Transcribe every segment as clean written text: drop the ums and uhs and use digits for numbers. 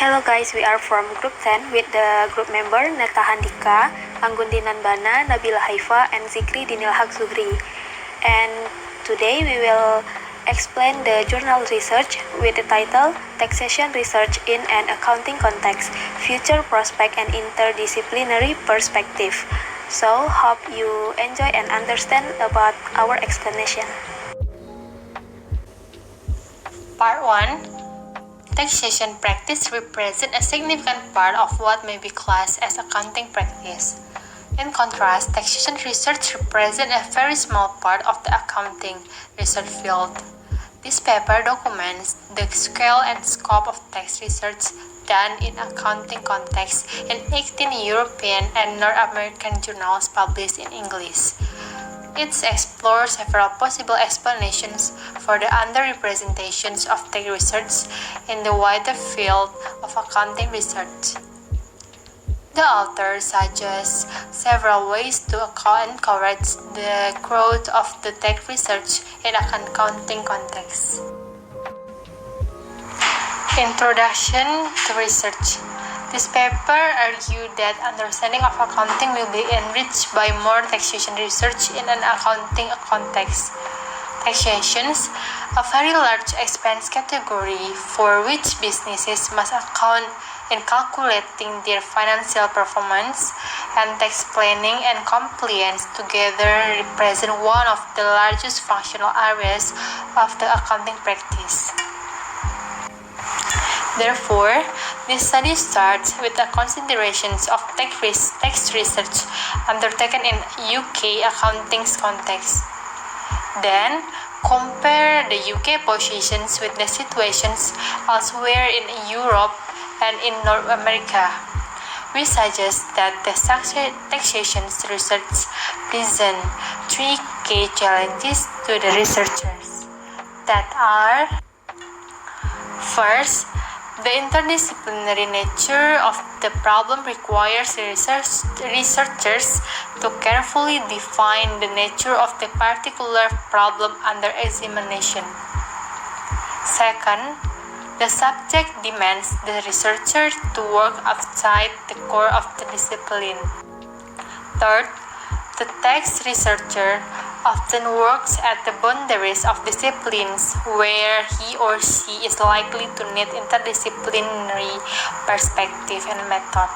Hello guys, we are from group 10 with the group member Neta Handika, Anggundi Nanbana, Nabila Haifa, and Zikri Dinil Haq Zuhri. And today we will explain the journal research with the title Taxation Research in an Accounting Context, Future Prospect and Interdisciplinary Perspective. So, hope you enjoy and understand about our explanation. Part 1. Taxation practice represents a significant part of what may be classed as accounting practice. In contrast, taxation research represents a very small part of the accounting research field. This paper documents the scale and scope of tax research done in accounting context in 18 European and North American journals published in English. It explores several possible explanations for the underrepresentations of tax research in the wider field of accounting research. The author suggests several ways to encourage the growth of the tax research in an accounting context. Introduction to research. This paper argued that understanding of accounting will be enriched by more taxation research in an accounting context. Taxation, a very large expense category for which businesses must account in calculating their financial performance, and tax planning and compliance together represent one of the largest functional areas of the accounting practice. Therefore, this study starts with the considerations of tax research undertaken in UK accounting context. Then, compare the UK positions with the situations elsewhere in Europe and in North America. We suggest that the taxation research presents three key challenges to the researchers that are: first, the interdisciplinary nature of the problem requires researchers to carefully define the nature of the particular problem under examination. Second, the subject demands the researcher to work outside the core of the discipline. Third, the tax researcher often works at the boundaries of disciplines where he or she is likely to need interdisciplinary perspective and method.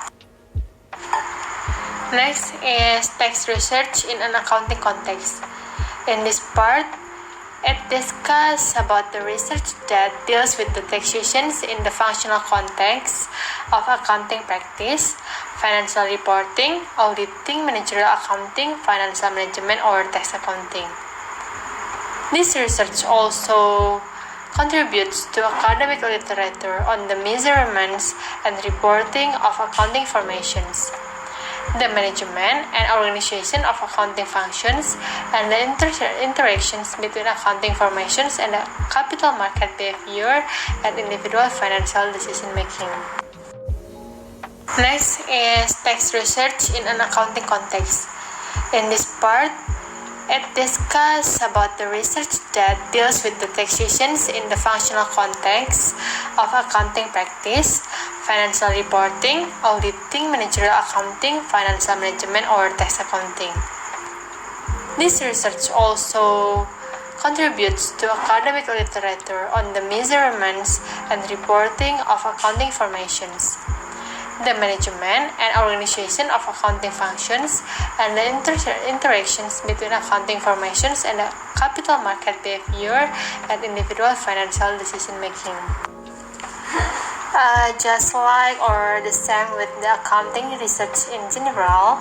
Next is tax research in an accounting context. In this part, it discusses about the research that deals with the taxations in the functional context of accounting practice, financial reporting, auditing, managerial accounting, financial management, or tax accounting. This research also contributes to academic literature on the measurements and reporting of accounting formations, the management and organization of accounting functions, and the interactions between accounting formations and the capital market behavior and individual financial decision-making. Next is tax research in an accounting context. In this part, it discusses about the research that deals with the taxations in the functional context of accounting practice, financial reporting, auditing, managerial accounting, financial management, or tax accounting. This research also contributes to academic literature on the measurements and reporting of accounting formations, the management and organization of accounting functions, and the interactions between accounting formations and the capital market behavior and individual financial decision-making. Just like or the same with the accounting research in general,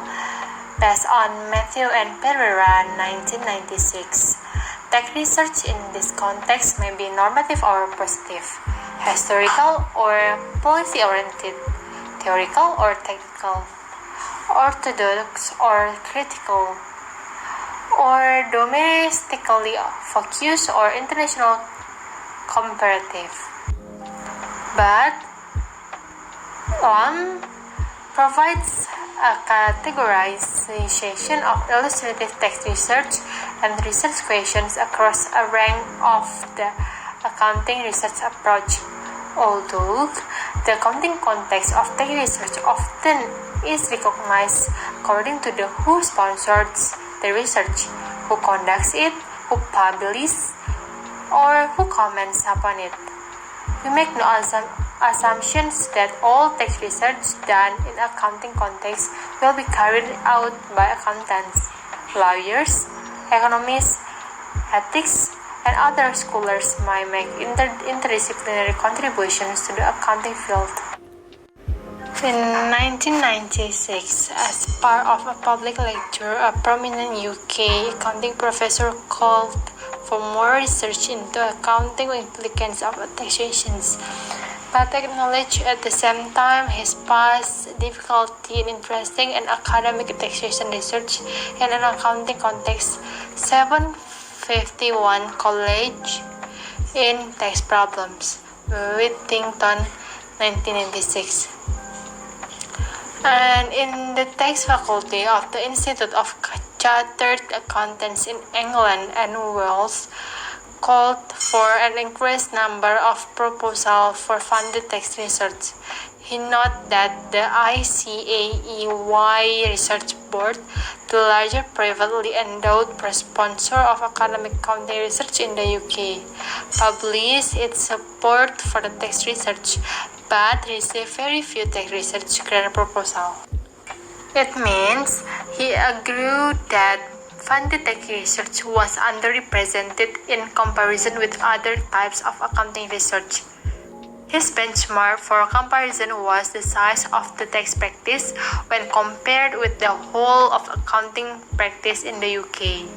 based on Matthew and Pereira 1996, tax research in this context may be normative or positive, historical or policy-oriented, theoretical or technical, orthodox or critical, or domestically focused or international comparative. But provides a categorization of illustrative text research and research questions across a range of the accounting research approach, although The accounting context of tax research often is recognized according to the who sponsors the research, who conducts it, who publishes, or who comments upon it. We make no assumptions that all tax research done in accounting context will be carried out by accountants, lawyers, economists, ethics, and other scholars might make interdisciplinary contributions to the accounting field. In 1996, as part of a public lecture, a prominent UK accounting professor called for more research into accounting implications of taxations, but acknowledged at the same time his past difficulty in interesting and academic taxation research in an accounting context. 751 College in Tax Problems, Whittington, 1996. And in the tax faculty of the Institute of Chartered Accountants in England and Wales, called for an increased number of proposals for funded tax research. He noted that the ICAEY Research Board, the larger privately endowed sponsor of academic accounting research in the UK, published its support for the tax research, but received very few tax research grant proposals. It means he agreed that funded tax research was underrepresented in comparison with other types of accounting research. His benchmark for comparison was the size of the tax practice when compared with the whole of accounting practice in the UK.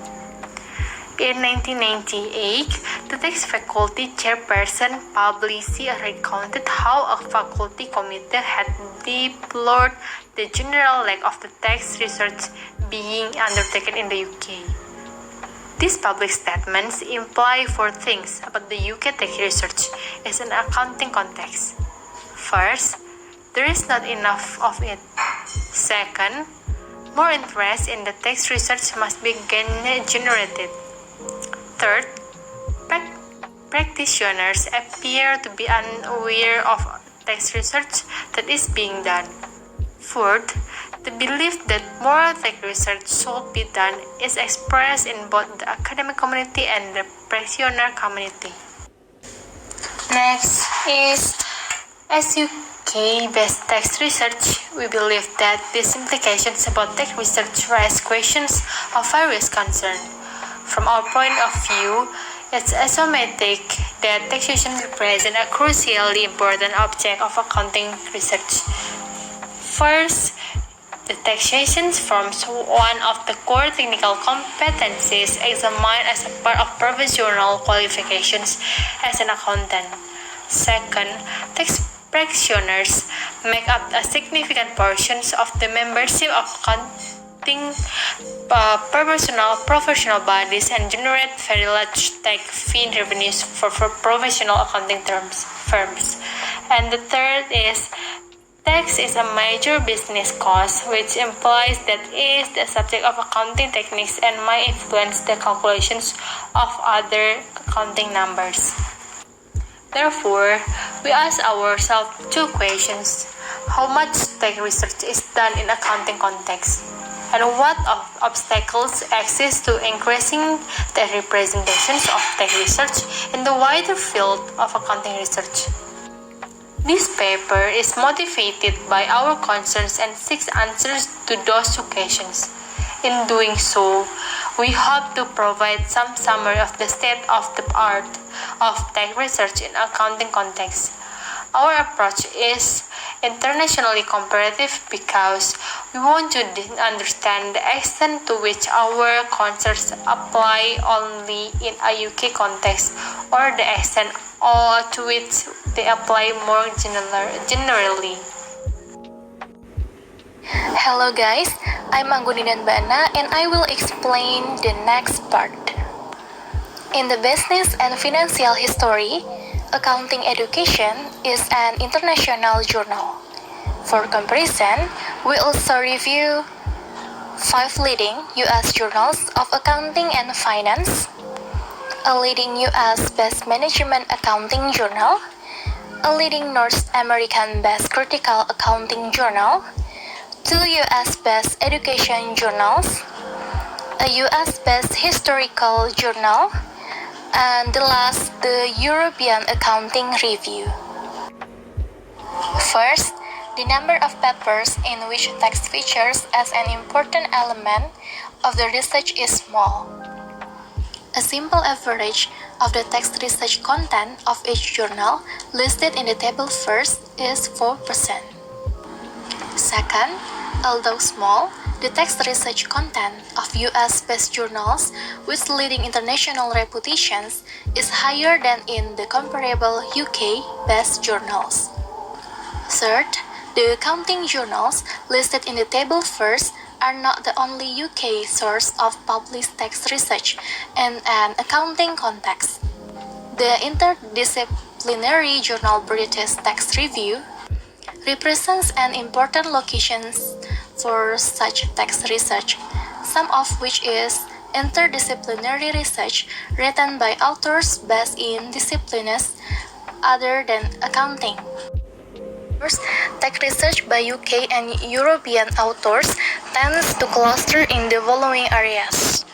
In 1998, the tax faculty chairperson publicly recounted how a faculty committee had deplored the general lack of the tax research being undertaken in the UK. These public statements imply four things about the UK tax research as an accounting context. First, there is not enough of it. Second, more interest in the tax research must be generated. Third, practitioners appear to be unaware of tax research that is being done. Fourth, the belief that more tax research should be done is expressed in both the academic community and the practitioner community. Next is, as UK-based tax research, we believe that these implications about tax research raise questions of various concern. From our point of view, it's axiomatic that taxation represents a crucially important object of accounting research. First, the taxation forms one of the core technical competencies examined as a part of professional qualifications as an accountant. Second, tax practitioners make up a significant portion of the membership of accounting professional bodies and generate very large tax fee revenues for professional accounting firms. And the third is, tax is a major business cost, which implies that it is the subject of accounting techniques and might influence the calculations of other accounting numbers. Therefore, we ask ourselves two questions. How much tax research is done in accounting context? And what obstacles exist to increasing the representations of tax research in the wider field of accounting research? This paper is motivated by our concerns and seeks answers to those two questions. In doing so, we hope to provide some summary of the state of the art of tax research in accounting context. Our approach is internationally comparative because we want to understand the extent to which our concerns apply only in a UK context or the extent to which they apply more generally. Hello guys, I'm Anggundinan Bana and I will explain the next part. In the business and financial history, Accounting Education is an international journal. For comparison, we also review 5 leading US journals of accounting and finance, a leading US-based management accounting journal, a leading North American-based critical accounting journal, two US-based education journals, a US-based historical journal, and the last, the European Accounting Review. First, the number of papers in which text features as an important element of the research is small. A simple average of the text research content of each journal listed in the table first is 4%. Second, although small, the text research content of US-based journals with leading international reputations is higher than in the comparable UK-based journals. Third, the accounting journals listed in the table first are not the only UK source of published text research in an accounting context. The interdisciplinary journal British Tax Review represents an important location for such tax research, some of which is interdisciplinary research written by authors based in disciplines other than accounting. First, tax research by UK and European authors tends to cluster in the following areas: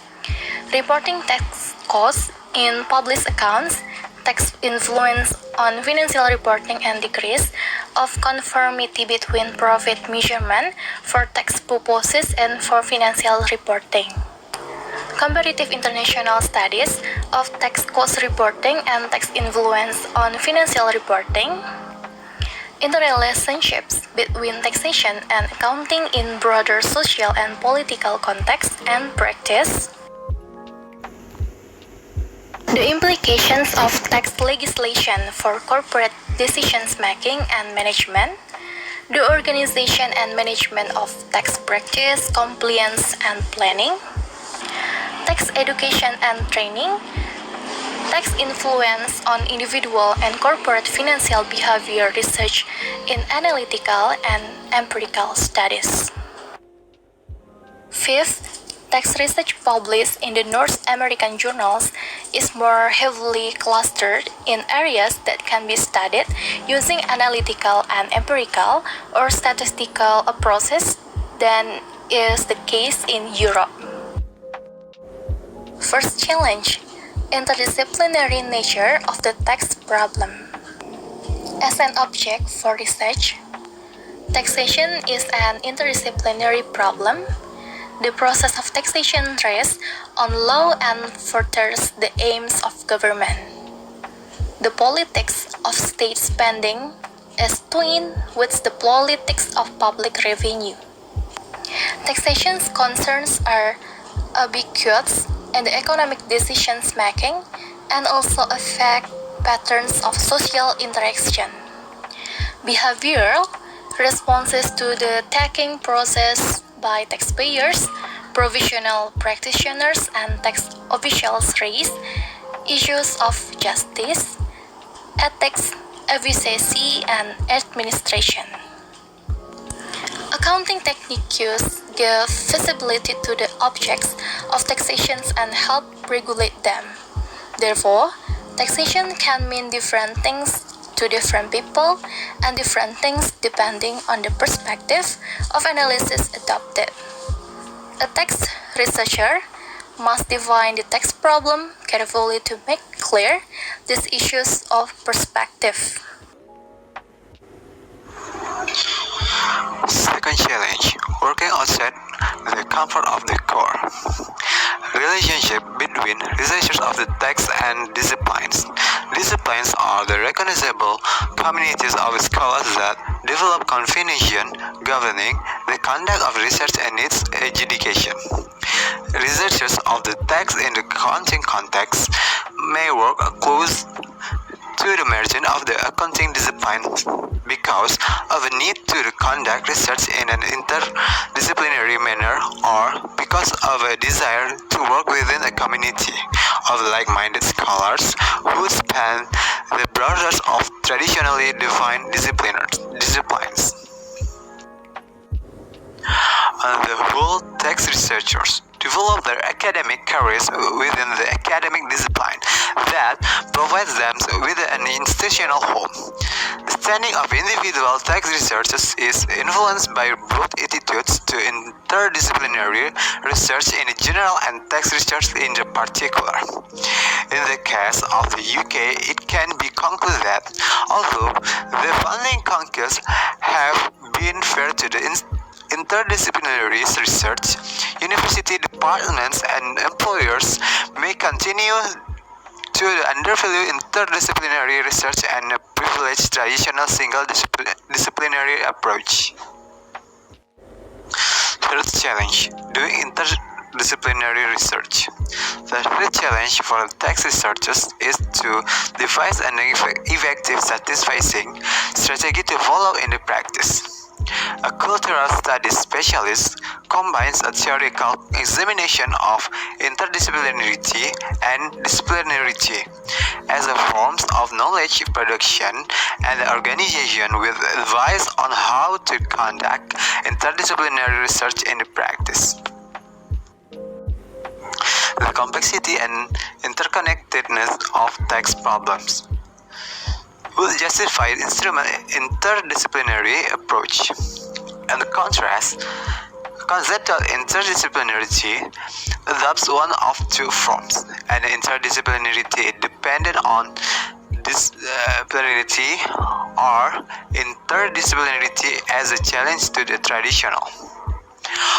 reporting tax costs in published accounts, tax influence on financial reporting and decrease of conformity between profit measurement for tax purposes and for financial reporting. Comparative international studies of tax cost reporting and tax influence on financial reporting. Interrelationships between taxation and accounting in broader social and political context and practice. The implications of tax legislation for corporate decision-making and management. The organization and management of tax practice, compliance, and planning. Tax education and training. Tax influence on individual and corporate financial behavior research in analytical and empirical studies. Fifth, tax research published in the North American journals is more heavily clustered in areas that can be studied using analytical and empirical or statistical approaches than is the case in Europe. First challenge: interdisciplinary nature of the tax problem. As an object for research, taxation is an interdisciplinary problem. The process of taxation rests on law and furthers the aims of government. The politics of state spending is twinned with the politics of public revenue. Taxation's concerns are ubiquitous in the economic decisions making and also affect patterns of social interaction. Behavioral responses to the taxing process by taxpayers, provisional practitioners, and tax officials raise issues of justice, ethics, efficiency, and administration. Accounting techniques give visibility to the objects of taxation and help regulate them. Therefore, taxation can mean different things to different people and different things depending on the perspective of analysis adopted. A tax researcher must define the tax problem carefully to make clear these issues of perspective. Second challenge, working outside the comfort of the core. Relationship between researchers of the text and disciplines. Disciplines are the recognizable communities of scholars that develop convention governing the conduct of research and its adjudication. Researchers of the text in the accounting context may work close to the margin of the accounting discipline because of a need to conduct research in an interdisciplinary manner or because of a desire to work within a community of like-minded scholars who span the borders of traditionally defined disciplines. On the whole, tax researchers develop their academic careers within the academic discipline that provides them with an institutional home. understanding of individual tax researchers is influenced by both attitudes to interdisciplinary research in general and tax research in particular. In the case of the UK, it can be concluded that although the funding conquests have been fair to the interdisciplinary research, university departments and employers may continue to undervalue interdisciplinary research and privilege traditional single disciplinary approach. Third challenge, doing interdisciplinary research. The third challenge for tax researchers is to devise an effective, satisfying strategy to follow in the practice. A cultural studies specialist combines a theoretical examination of interdisciplinarity and disciplinarity as a forms of knowledge production and organization with advice on how to conduct interdisciplinary research in practice. The complexity and interconnectedness of tax problems will justify interdisciplinary approach. In contrast, conceptual interdisciplinarity adopts one of two forms, and interdisciplinarity dependent on disciplinarity or interdisciplinarity as a challenge to the traditional.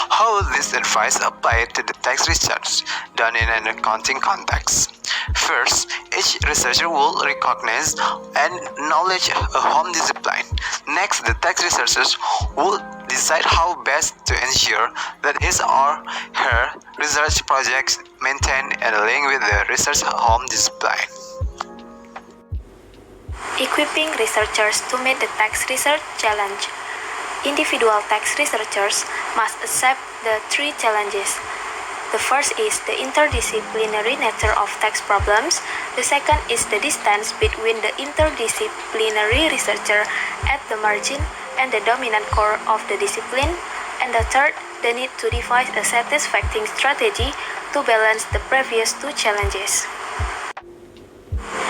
How will this advice apply to the tax research done in an accounting context? First, each researcher will recognize and acknowledge a home discipline. Next, the tax researchers will decide how best to ensure that his or her research projects maintain a link with the research home discipline. Equipping researchers to meet the tax research challenge. Individual tax researchers must accept the three challenges. The first is the interdisciplinary nature of tax problems. The second is the distance between the interdisciplinary researcher at the margin and the dominant core of the discipline. And the third, the need to devise a satisfying strategy to balance the previous two challenges.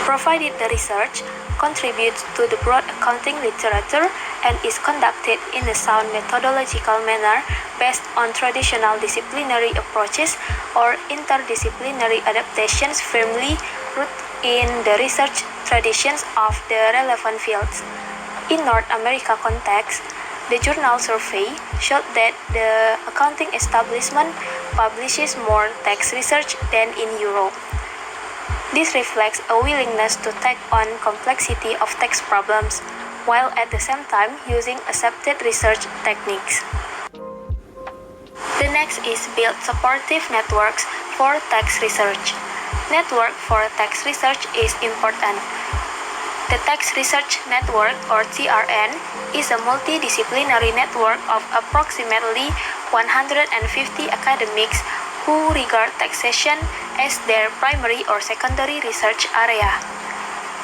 Provided the research contributes to the broad accounting literature and is conducted in a sound methodological manner based on traditional disciplinary approaches or interdisciplinary adaptations firmly rooted in the research traditions of the relevant fields. In North America context, the journal survey showed that the accounting establishment publishes more tax research than in Europe. This reflects a willingness to take on complexity of tax problems, while at the same time using accepted research techniques. The next is build supportive networks for tax research. Network for tax research is important. The Tax Research Network, or TRN, is a multidisciplinary network of approximately 150 academics who regard taxation as their primary or secondary research area.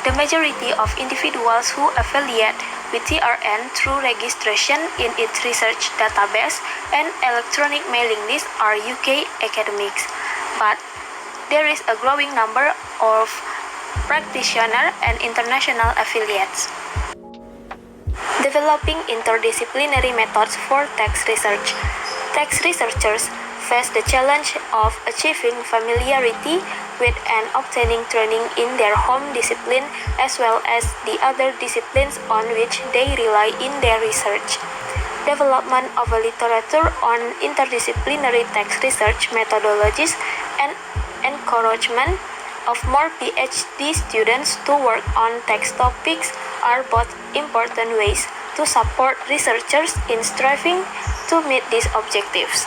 The majority of individuals who affiliate with TRN through registration in its research database and electronic mailing list are UK academics, but there is a growing number of practitioner and international affiliates. Developing interdisciplinary methods for tax research. Tax researchers face the challenge of achieving familiarity with and obtaining training in their home discipline as well as the other disciplines on which they rely in their research. Development of a literature on interdisciplinary tax research methodologies and encouragement of more PhD students to work on tax topics are both important ways to support researchers in striving to meet these objectives.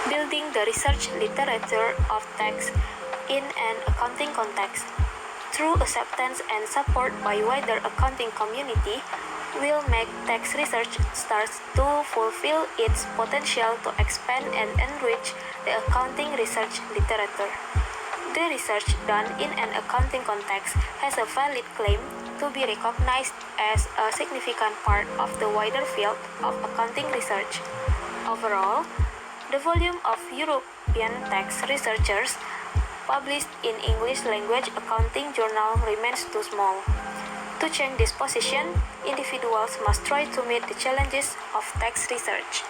Building the research literature of tax in an accounting context through acceptance and support by wider accounting community will make tax research starts to fulfill its potential to expand and enrich the accounting research literature. The research done in an accounting context has a valid claim to be recognized as a significant part of the wider field of accounting research. Overall, the volume of European tax researchers published in English language accounting journal remains too small. To change this position, individuals must try to meet the challenges of tax research.